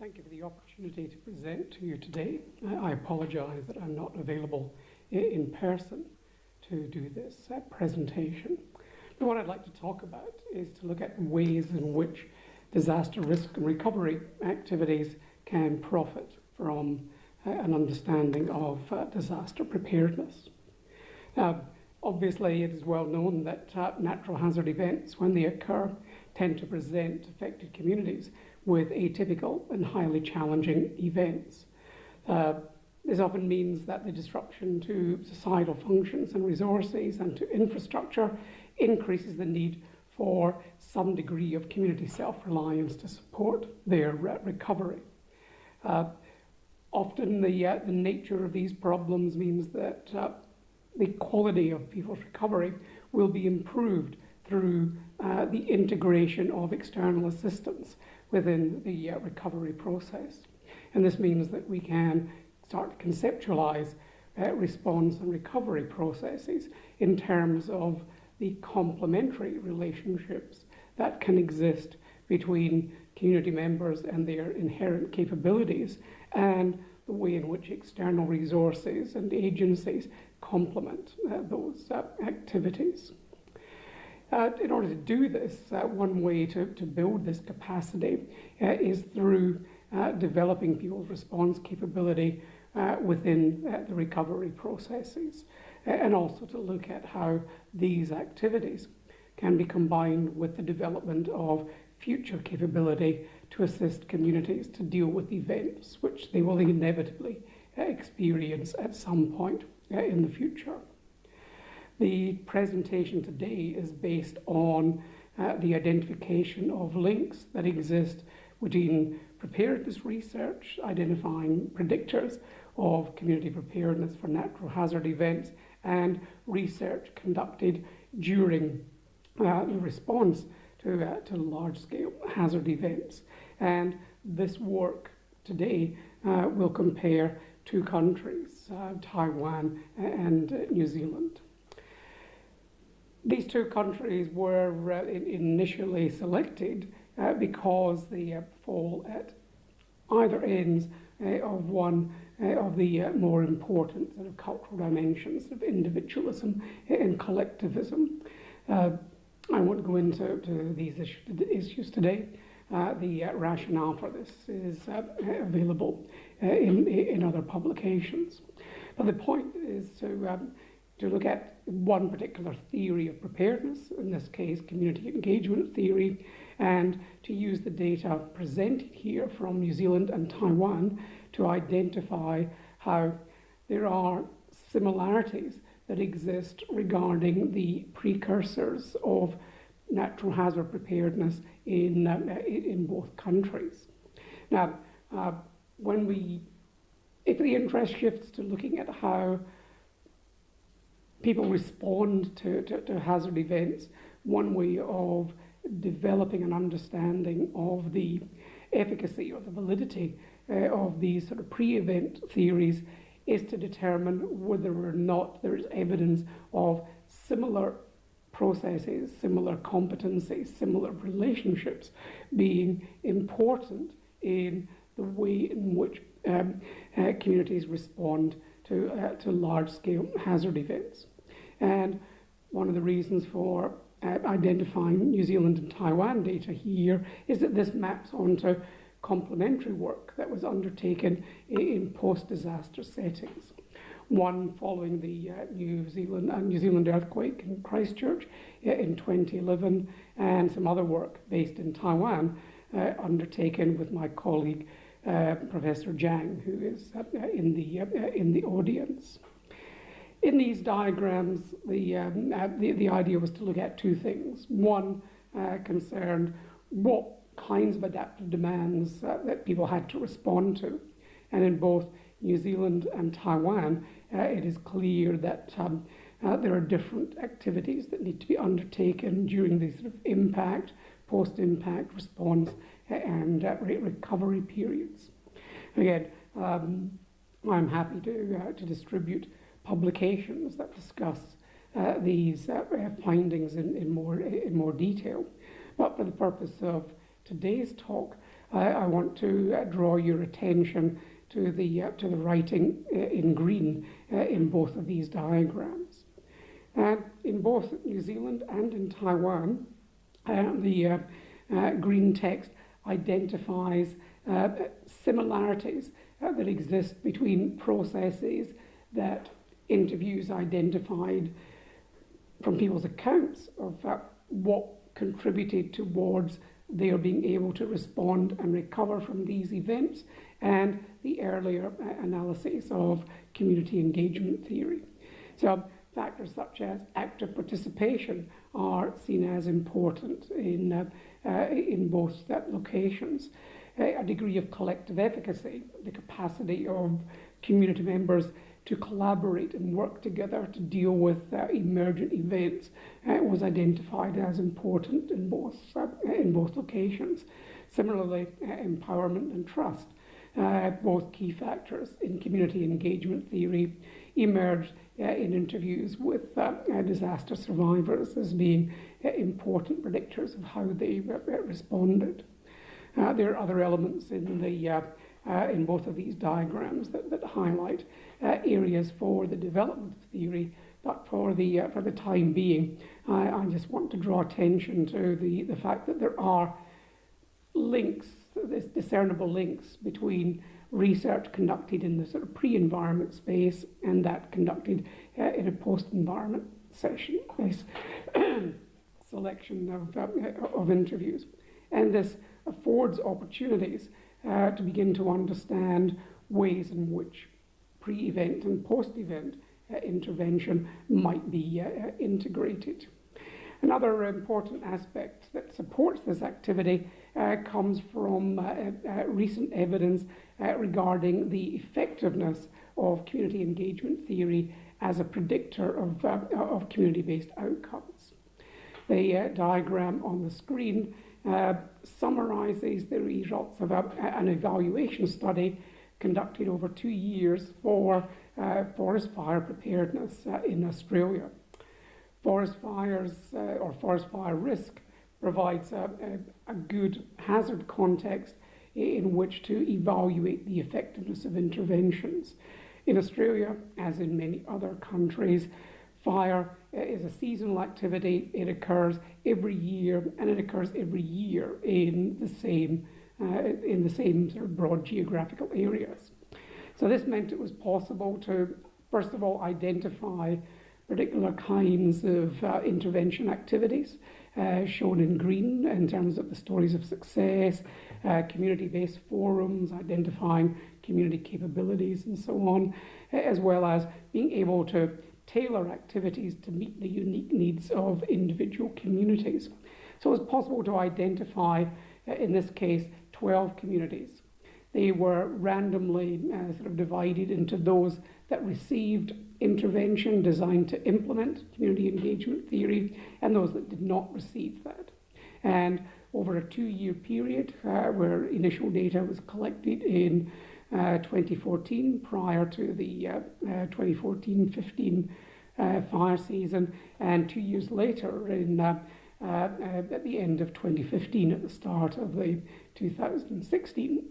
Thank you for the opportunity to present to you today. I apologize that I'm not available in person to do this presentation. But what I'd like to talk about is to look at ways in which disaster risk and recovery activities can profit from an understanding of disaster preparedness. Obviously, it is well known that natural hazard events, when they occur, tend to present affected communities with atypical and highly challenging events. This often means that the disruption to societal functions and resources and to infrastructure increases the need for some degree of community self-reliance to support their recovery. Often the nature of these problems means that the quality of people's recovery will be improved through the integration of external assistance within the recovery process. And this means that we can start to conceptualize response and recovery processes in terms of the complementary relationships that can exist between community members and their inherent capabilities, and the way in which external resources and agencies complement those activities. In order to do this, one way to build this capacity is through developing people's response capability within the recovery processes, and also to look at how these activities can be combined with the development of future capability to assist communities to deal with events which they will inevitably experience at some point in the future. The presentation today is based on the identification of links that exist between preparedness research, identifying predictors of community preparedness for natural hazard events, and research conducted during the response to large-scale hazard events. And this work today will compare two countries, Taiwan and New Zealand. These two countries were initially selected because they fall at either ends of one of the more important sort of cultural dimensions of individualism and collectivism. I won't go into these issues today. The rationale for this is available in other publications. But the point is to look at one particular theory of preparedness, in this case community engagement theory, and to use the data presented here from New Zealand and Taiwan to identify how there are similarities that exist regarding the precursors of natural hazard preparedness in both countries. Now, if the interest shifts to looking at how people respond to hazard events, one way of developing an understanding of the efficacy or the validity of these sort of pre-event theories is to determine whether or not there is evidence of similar processes, similar competencies, similar relationships being important in the way in which communities respond to large-scale hazard events. And one of the reasons for identifying New Zealand and Taiwan data here is that this maps onto complementary work that was undertaken in post-disaster settings. One following the New Zealand earthquake in Christchurch in 2011, and some other work based in Taiwan undertaken with my colleague Professor Zhang, who is in the audience. In these diagrams, the idea was to look at two things. One concerned what kinds of adaptive demands that people had to respond to. And in both New Zealand and Taiwan, it is clear that there are different activities that need to be undertaken during these sort of impact, post-impact response, and recovery periods. Again, I'm happy to distribute publications that discuss these findings in more detail. But for the purpose of today's talk, I want to draw your attention to the writing in green in both of these diagrams. In both New Zealand and in Taiwan, the green text identifies similarities that exist between processes that interviews identified from people's accounts of what contributed towards their being able to respond and recover from these events, and the earlier analysis of community engagement theory. So factors such as active participation are seen as important in both locations. A degree of collective efficacy, the capacity of community members to collaborate and work together to deal with emergent events was identified as important in both locations. Similarly, empowerment and trust, both key factors in community engagement theory, emerged in interviews with disaster survivors as being important predictors of how they responded. There are other elements in both of these diagrams that highlight areas for the development of theory, but for the time being, I just want to draw attention to the fact that there are links, discernible links between research conducted in the sort of pre-environment space and that conducted in a post-environment session, this selection of interviews. And this affords opportunities to begin to understand ways in which pre-event and post-event intervention might be integrated. Another important aspect that supports this activity comes from recent evidence regarding the effectiveness of community engagement theory as a predictor of community-based outcomes. The diagram on the screen summarizes the results of an evaluation study conducted over 2 years for forest fire preparedness in Australia. Forest fires or forest fire risk provides a good hazard context in which to evaluate the effectiveness of interventions. In Australia, as in many other countries, fire is a seasonal activity. It occurs every year, and it occurs every year in the same sort of broad geographical areas. So this meant it was possible to, first of all, identify particular kinds of intervention activities shown in green in terms of the stories of success, community-based forums, identifying community capabilities and so on, as well as being able to tailor activities to meet the unique needs of individual communities. So it was possible to identify, in this case, 12 communities. They were randomly sort of divided into those that received intervention designed to implement community engagement theory and those that did not receive that. And over a 2-year period where initial data was collected in 2014 prior to the 2014-15 fire season, and 2 years later at the end of 2015 at the start of the 2016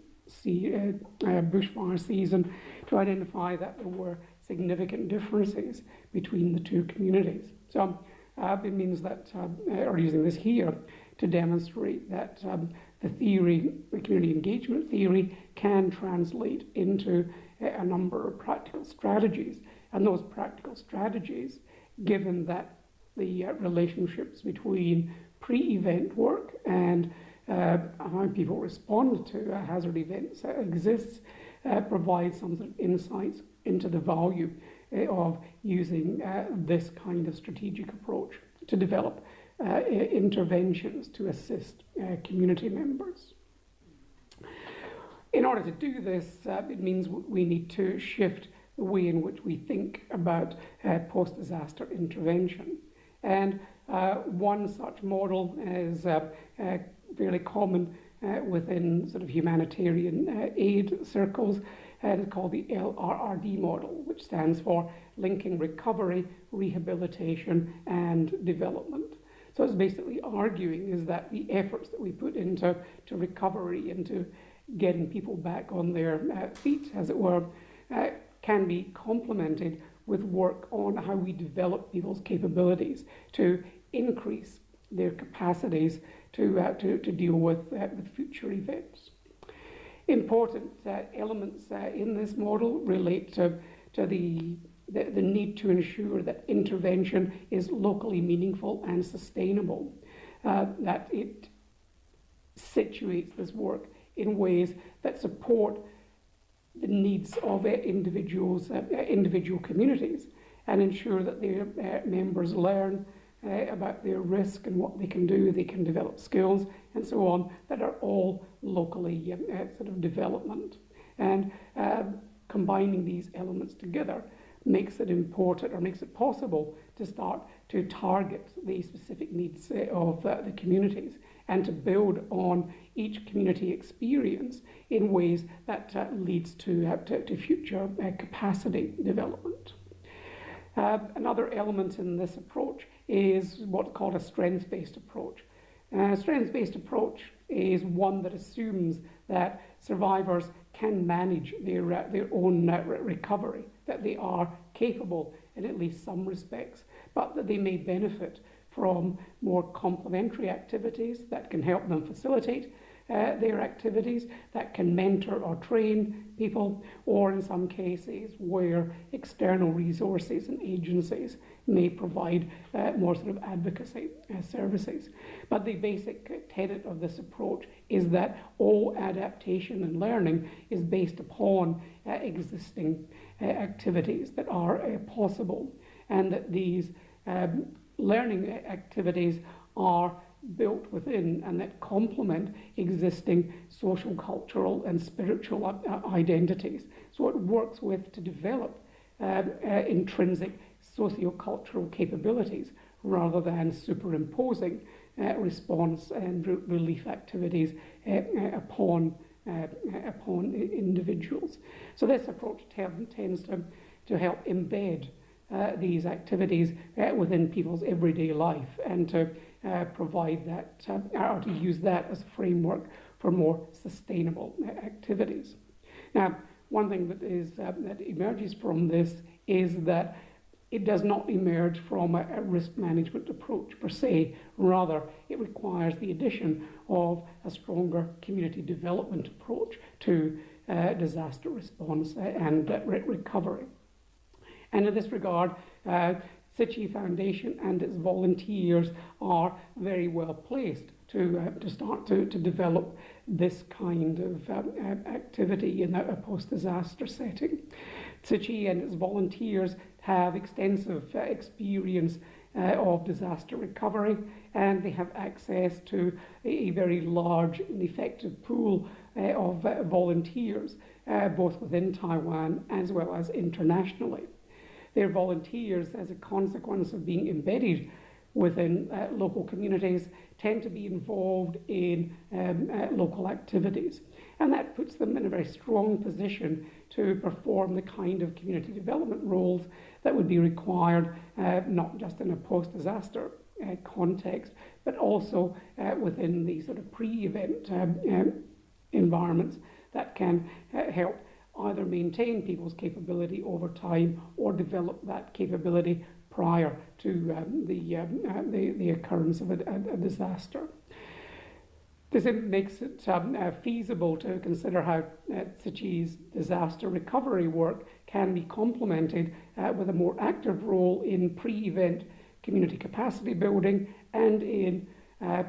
bushfire season, to identify that there were significant differences between the two communities. So it means that, or using this here to demonstrate that the theory, the community engagement theory, can translate into a number of practical strategies. And those practical strategies, given that the relationships between pre-event work and how people respond to hazard events exists, provides some sort of insights into the value of using this kind of strategic approach to develop interventions to assist community members. In order to do this, it means we need to shift the way in which we think about post-disaster intervention. And one such model is fairly common within sort of humanitarian aid circles, and it's called the LRRD model, which stands for Linking Recovery, Rehabilitation and Development. So So it's basically arguing is that the efforts that we put into recovery, into getting people back on their feet, as it were, can be complemented with work on how we develop people's capabilities to increase their capacities to deal with future events. Important elements in this model relate to the need to ensure that intervention is locally meaningful and sustainable, that it situates this work in ways that support the needs of individual communities and ensure that their members learn about their risk and what they can do. They can develop skills and so on that are all locally sort of development. And combining these elements together makes it important, or makes it possible to start to target the specific needs of the communities and to build on each community experience in ways that leads to future capacity development. Another element in this approach is what's called a strengths-based approach. A strengths-based approach is one that assumes that survivors can manage their own recovery, that they are capable in at least some respects, but that they may benefit from more complementary activities that can help them facilitate their activities, that can mentor or train people, or in some cases where external resources and agencies may provide more sort of advocacy services. But the basic tenet of this approach is that all adaptation and learning is based upon existing activities that are possible, and that these learning activities are built within and that complement existing social, cultural and spiritual identities. So it works with to develop intrinsic socio-cultural capabilities rather than superimposing response and relief activities upon individuals. So this approach tends to help embed these activities within people's everyday life and to provide that, or to use that as a framework for more sustainable activities. Now, one thing that emerges from this is that it does not emerge from a risk management approach per se. Rather, it requires the addition of a stronger community development approach to disaster response and recovery. And in this regard, Tzichi Foundation and its volunteers are very well placed to start to develop this kind of activity in a post-disaster setting. Tzichi and its volunteers have extensive experience of disaster recovery, and they have access to a very large and effective pool of volunteers, both within Taiwan as well as internationally. Their volunteers, as a consequence of being embedded within local communities, tend to be involved in local activities. And that puts them in a very strong position to perform the kind of community development roles that would be required, not just in a post-disaster context, but also within the sort of pre-event environments that can help either maintain people's capability over time or develop that capability prior to the occurrence of a disaster. This makes it feasible to consider how Tzichi's disaster recovery work can be complemented with a more active role in pre-event community capacity building and in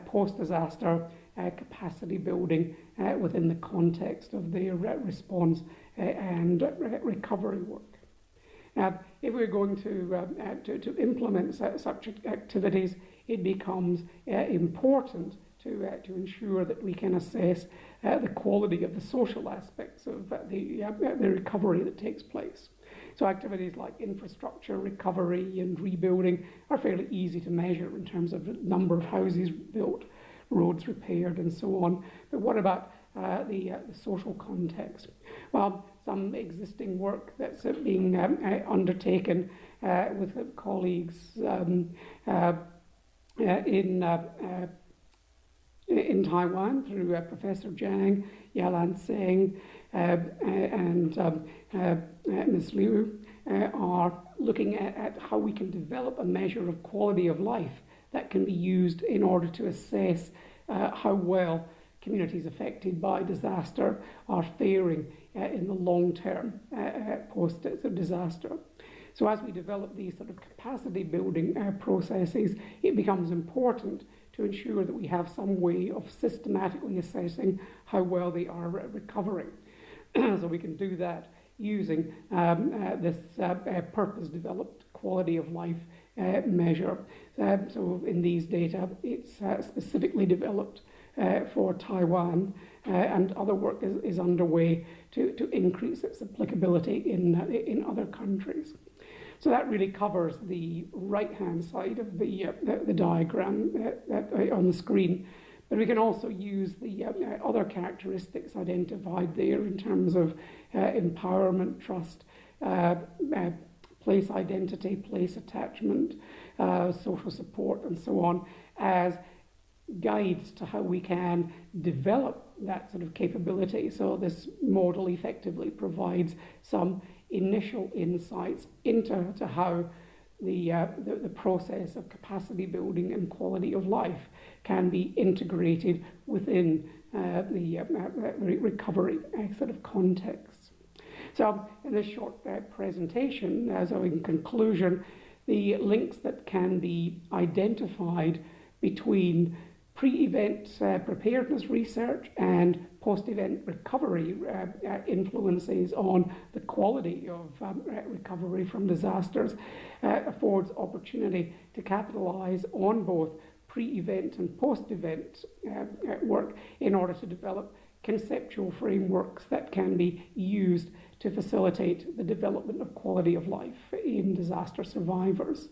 post-disaster capacity building within the context of their response and recovery work. Now, if we're going to implement such activities, it becomes important to ensure that we can assess the quality of the social aspects of the recovery that takes place. So activities like infrastructure recovery and rebuilding are fairly easy to measure in terms of the number of houses built, roads repaired, and so on. But what about the social context? Well, some existing work that's being undertaken with colleagues in Taiwan through Professor Zhang, Yalan Singh, and Ms. Liu are looking at how we can develop a measure of quality of life that can be used in order to assess how well communities affected by disaster are faring in the long term post-disaster. So as we develop these sort of capacity building processes, it becomes important to ensure that we have some way of systematically assessing how well they are recovering. So we can do that using this purpose-developed quality of life measure. So in these data, it's specifically developed for Taiwan, and other work is underway to increase its applicability in other countries. So that really covers the right-hand side of the diagram on the screen. But we can also use the other characteristics identified there in terms of empowerment, trust, place identity, place attachment, social support, and so on, as guides to how we can develop that sort of capability. So this model effectively provides some initial insights into how the process of capacity building and quality of life can be integrated within the recovery sort of context. So in this short presentation, so in conclusion, the links that can be identified between pre-event preparedness research and post-event recovery influences on the quality of recovery from disasters affords opportunity to capitalize on both pre-event and post-event work in order to develop conceptual frameworks that can be used to facilitate the development of quality of life in disaster survivors.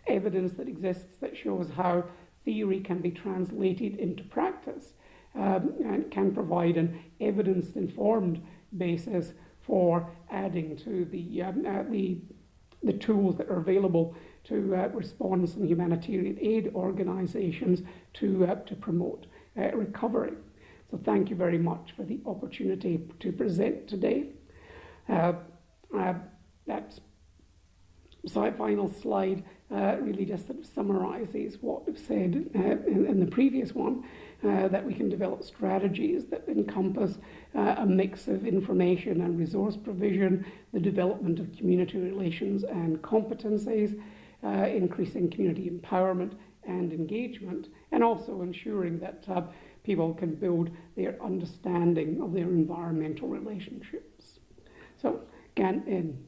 Evidence that exists that shows how theory can be translated into practice and can provide an evidence-informed basis for adding to the tools that are available to response and humanitarian aid organizations to promote recovery. So thank you very much for the opportunity to present today. That final slide really just sort of summarizes what we've said in the previous one, that we can develop strategies that encompass a mix of information and resource provision, the development of community relations and competencies, increasing community empowerment and engagement, and also ensuring that people can build their understanding of their environmental relationships. So, again,